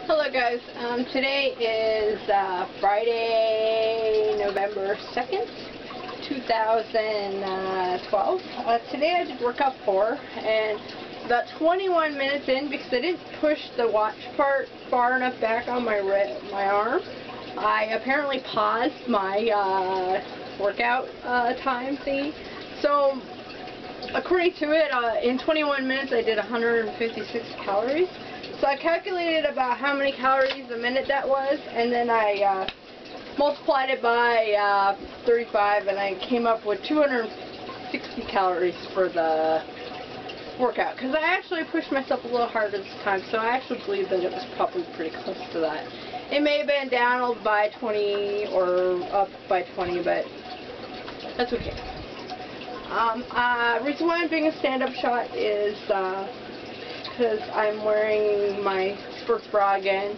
Hello guys, today is Friday, November 2nd, 2012. Today I did workout 4, and about 21 minutes in, because I didn't push the watch part far enough back on my arm, I apparently paused my workout time thingy. So according to it, in 21 minutes I did 156 calories. So I calculated about how many calories a minute that was, and then I multiplied it by 35, and I came up with 260 calories for the workout. Because I actually pushed myself a little harder this time, so I actually believe that it was probably pretty close to that. It may have been down by 20 or up by 20, but that's okay. Reason why I'm doing a stand-up shot is because I'm wearing my sports bra again,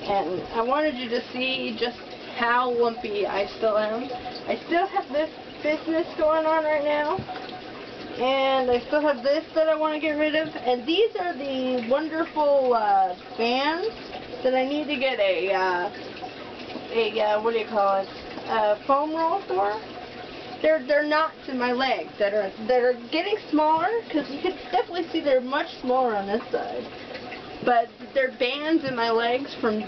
and I wanted you to see just how lumpy I still am. I still have this business going on right now, and I still have this that I want to get rid of, and these are the wonderful bands that I need to get a what do you call it, a foam roll for. They're knots in my legs that are getting smaller, because you can definitely see they're much smaller on this side. But they're bands in my legs from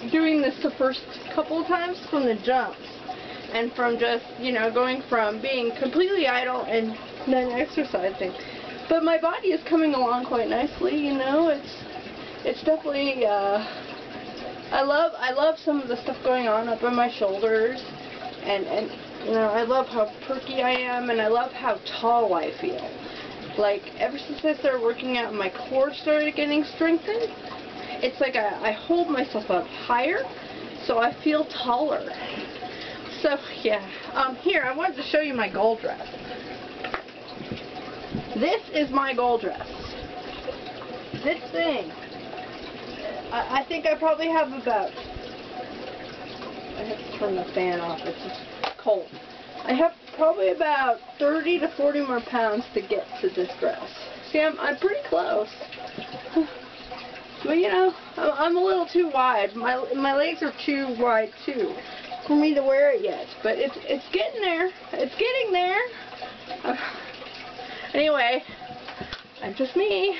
doing this the first couple of times from the jumps, and from just, you know, going from being completely idle and then exercising. But my body is coming along quite nicely, you know. It's definitely I love some of the stuff going on up on my shoulders, and you know, I love how perky I am, and I love how tall I feel. Like, ever since I started working out, my core started getting strengthened. It's like I hold myself up higher, so I feel taller. So, yeah. Here, I wanted to show you my goal dress. This is my goal dress. This thing. I think I probably have about... I have to turn the fan off. It's just cold. I have probably about 30 to 40 more pounds to get to this dress. See, I'm pretty close. But you know, I'm a little too wide. My legs are too wide too for me to wear it yet. But it's getting there. It's getting there. Anyway, I'm just me.